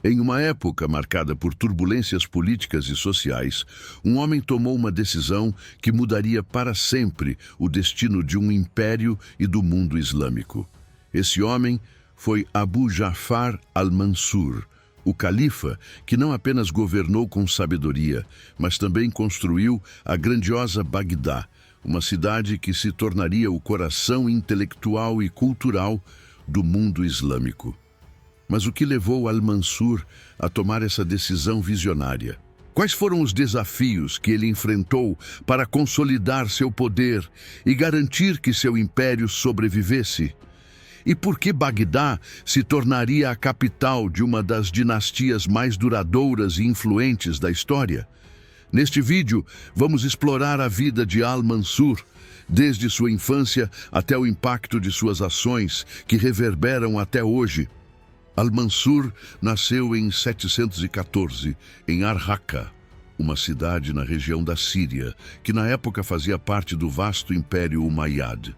Em uma época marcada por turbulências políticas e sociais, um homem tomou uma decisão que mudaria para sempre o destino de um império e do mundo islâmico. Esse homem foi Abu Ja'far al-Mansur, o califa que não apenas governou com sabedoria, mas também construiu a grandiosa Bagdá, uma cidade que se tornaria o coração intelectual e cultural do mundo islâmico. Mas o que levou al-Mansur a tomar essa decisão visionária? Quais foram os desafios que ele enfrentou para consolidar seu poder e garantir que seu império sobrevivesse? E por que Bagdá se tornaria a capital de uma das dinastias mais duradouras e influentes da história? Neste vídeo, vamos explorar a vida de al-Mansur, desde sua infância até o impacto de suas ações que reverberam até hoje. Al-Mansur nasceu em 714, em Ar-Raqqa, uma cidade na região da Síria, que na época fazia parte do vasto Império Umayyad.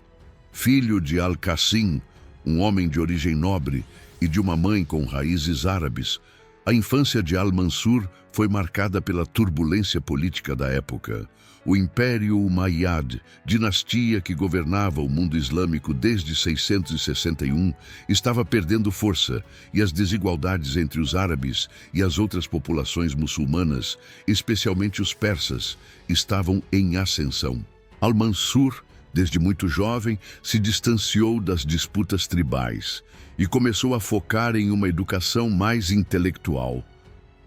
Filho de Al-Qasim, um homem de origem nobre, e de uma mãe com raízes árabes, a infância de al-Mansur foi marcada pela turbulência política da época. O Império Umayyad, dinastia que governava o mundo islâmico desde 661, estava perdendo força e as desigualdades entre os árabes e as outras populações muçulmanas, especialmente os persas, estavam em ascensão. Al-Mansur, desde muito jovem, se distanciou das disputas tribais e começou a focar em uma educação mais intelectual.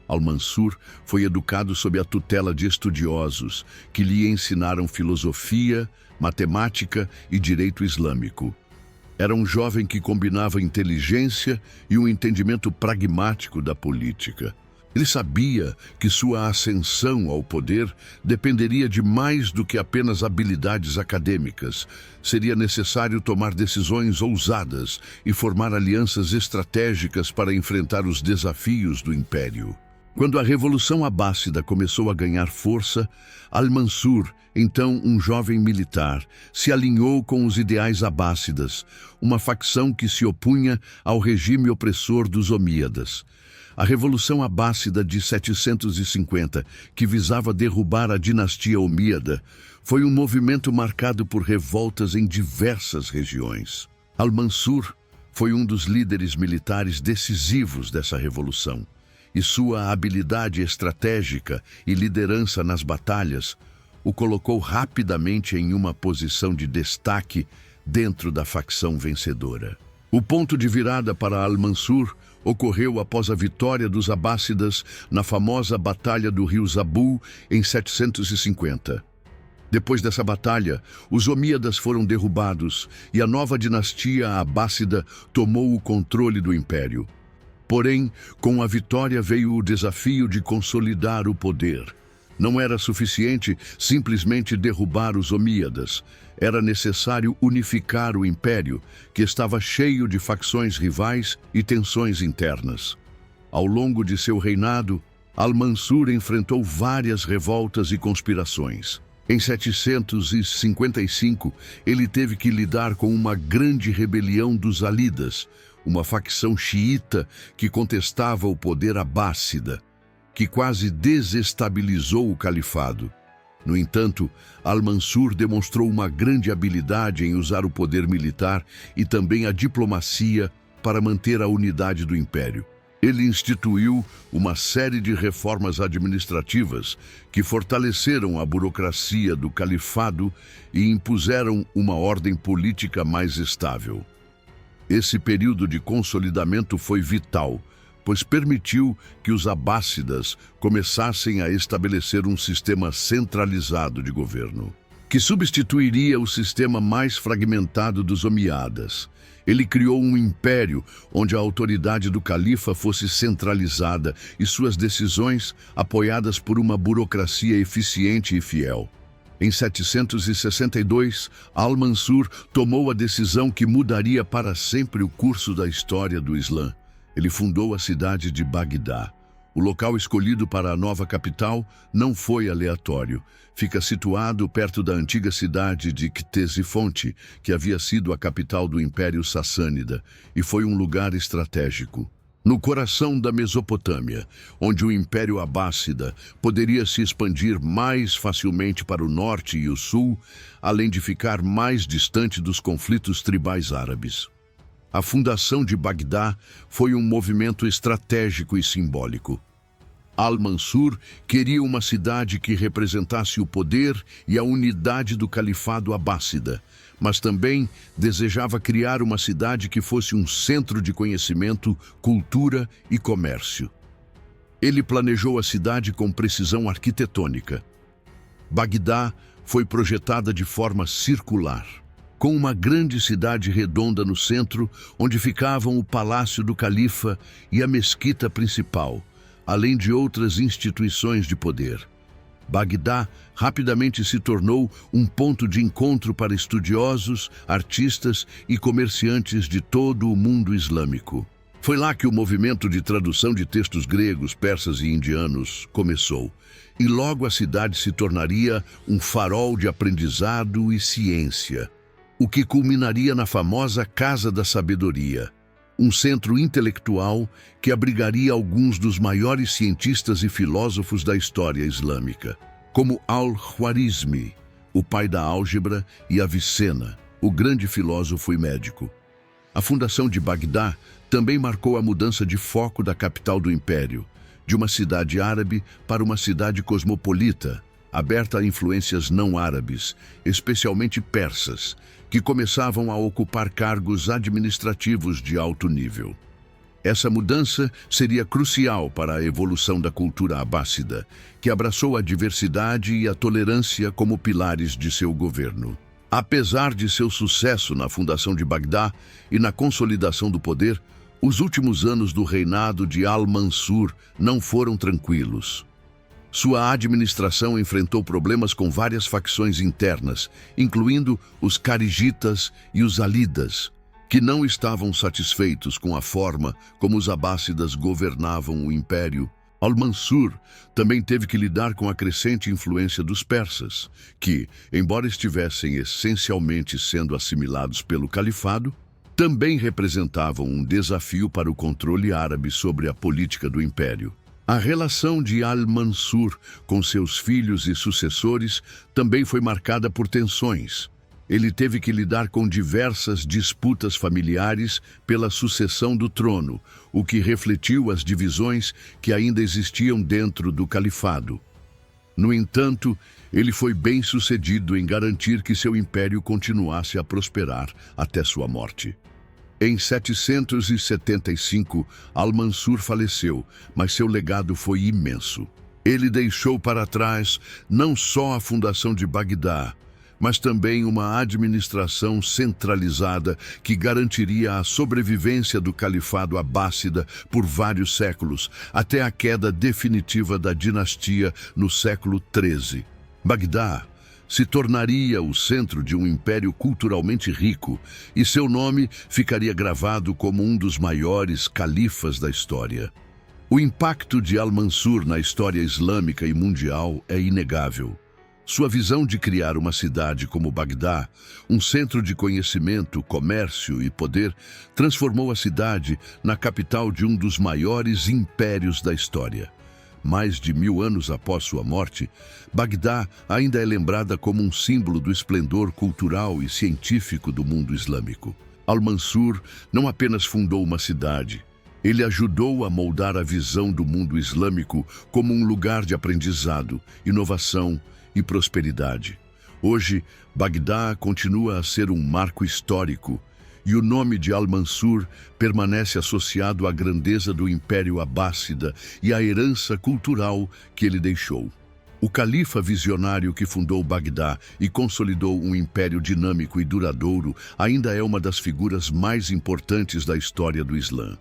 Al-Mansur foi educado sob a tutela de estudiosos que lhe ensinaram filosofia, matemática e direito islâmico. Era um jovem que combinava inteligência e um entendimento pragmático da política. Ele sabia que sua ascensão ao poder dependeria de mais do que apenas habilidades acadêmicas. Seria necessário tomar decisões ousadas e formar alianças estratégicas para enfrentar os desafios do império. Quando a Revolução Abássida começou a ganhar força, al-Mansur, então um jovem militar, se alinhou com os ideais abássidas, uma facção que se opunha ao regime opressor dos omíadas. A Revolução Abássida de 750, que visava derrubar a dinastia omíada, foi um movimento marcado por revoltas em diversas regiões. Al-Mansur foi um dos líderes militares decisivos dessa revolução, e sua habilidade estratégica e liderança nas batalhas o colocou rapidamente em uma posição de destaque dentro da facção vencedora. O ponto de virada para al-Mansur ocorreu após a vitória dos abássidas na famosa Batalha do Rio Zabu em 750. Depois dessa batalha, os omíadas foram derrubados e a nova dinastia abássida tomou o controle do império. Porém, com a vitória veio o desafio de consolidar o poder. Não era suficiente simplesmente derrubar os omíadas. Era necessário unificar o império, que estava cheio de facções rivais e tensões internas. Ao longo de seu reinado, al-Mansur enfrentou várias revoltas e conspirações. Em 755, ele teve que lidar com uma grande rebelião dos Alidas, uma facção xiita que contestava o poder abássida, que quase desestabilizou o califado. No entanto, al-Mansur demonstrou uma grande habilidade em usar o poder militar e também a diplomacia para manter a unidade do império. Ele instituiu uma série de reformas administrativas que fortaleceram a burocracia do califado e impuseram uma ordem política mais estável. Esse período de consolidamento foi vital, pois permitiu que os abássidas começassem a estabelecer um sistema centralizado de governo, que substituiria o sistema mais fragmentado dos omíadas. Ele criou um império onde a autoridade do califa fosse centralizada e suas decisões apoiadas por uma burocracia eficiente e fiel. Em 762, al-Mansur tomou a decisão que mudaria para sempre o curso da história do Islã. Ele fundou a cidade de Bagdá. O local escolhido para a nova capital não foi aleatório. Fica situado perto da antiga cidade de Ctesifonte, que havia sido a capital do Império Sassânida, e foi um lugar estratégico. No coração da Mesopotâmia, onde o Império Abássida poderia se expandir mais facilmente para o norte e o sul, além de ficar mais distante dos conflitos tribais árabes. A fundação de Bagdá foi um movimento estratégico e simbólico. Al-Mansur queria uma cidade que representasse o poder e a unidade do califado abássida, mas também desejava criar uma cidade que fosse um centro de conhecimento, cultura e comércio. Ele planejou a cidade com precisão arquitetônica. Bagdá foi projetada de forma circular, com uma grande cidade redonda no centro, onde ficavam o palácio do califa e a mesquita principal, além de outras instituições de poder. Bagdá rapidamente se tornou um ponto de encontro para estudiosos, artistas e comerciantes de todo o mundo islâmico. Foi lá que o movimento de tradução de textos gregos, persas e indianos começou, e logo a cidade se tornaria um farol de aprendizado e ciência, o que culminaria na famosa Casa da Sabedoria, um centro intelectual que abrigaria alguns dos maiores cientistas e filósofos da história islâmica, como Al-Khwarizmi, o pai da álgebra, e Avicena, o grande filósofo e médico. A fundação de Bagdá também marcou a mudança de foco da capital do império, de uma cidade árabe para uma cidade cosmopolita, aberta a influências não árabes, especialmente persas, que começavam a ocupar cargos administrativos de alto nível. Essa mudança seria crucial para a evolução da cultura abássida, que abraçou a diversidade e a tolerância como pilares de seu governo. Apesar de seu sucesso na fundação de Bagdá e na consolidação do poder, os últimos anos do reinado de Al-Mansur não foram tranquilos. Sua administração enfrentou problemas com várias facções internas, incluindo os carigitas e os alidas, que não estavam satisfeitos com a forma como os abássidas governavam o império. Al-Mansur também teve que lidar com a crescente influência dos persas, que, embora estivessem essencialmente sendo assimilados pelo califado, também representavam um desafio para o controle árabe sobre a política do império. A relação de Al-Mansur com seus filhos e sucessores também foi marcada por tensões. Ele teve que lidar com diversas disputas familiares pela sucessão do trono, o que refletiu as divisões que ainda existiam dentro do califado. No entanto, ele foi bem-sucedido em garantir que seu império continuasse a prosperar até sua morte. Em 775, Al-Mansur faleceu, mas seu legado foi imenso. Ele deixou para trás não só a fundação de Bagdá, mas também uma administração centralizada que garantiria a sobrevivência do califado abássida por vários séculos, até a queda definitiva da dinastia no século XIII. Bagdá se tornaria o centro de um império culturalmente rico e seu nome ficaria gravado como um dos maiores califas da história. O impacto de Al-Mansur na história islâmica e mundial é inegável. Sua visão de criar uma cidade como Bagdá, um centro de conhecimento, comércio e poder, transformou a cidade na capital de um dos maiores impérios da história. Mais de 1000 anos após sua morte, Bagdá ainda é lembrada como um símbolo do esplendor cultural e científico do mundo islâmico. Al-Mansur não apenas fundou uma cidade, ele ajudou a moldar a visão do mundo islâmico como um lugar de aprendizado, inovação e prosperidade. Hoje, Bagdá continua a ser um marco histórico, e o nome de Al-Mansur permanece associado à grandeza do Império Abássida e à herança cultural que ele deixou. O califa visionário que fundou Bagdá e consolidou um império dinâmico e duradouro ainda é uma das figuras mais importantes da história do Islã.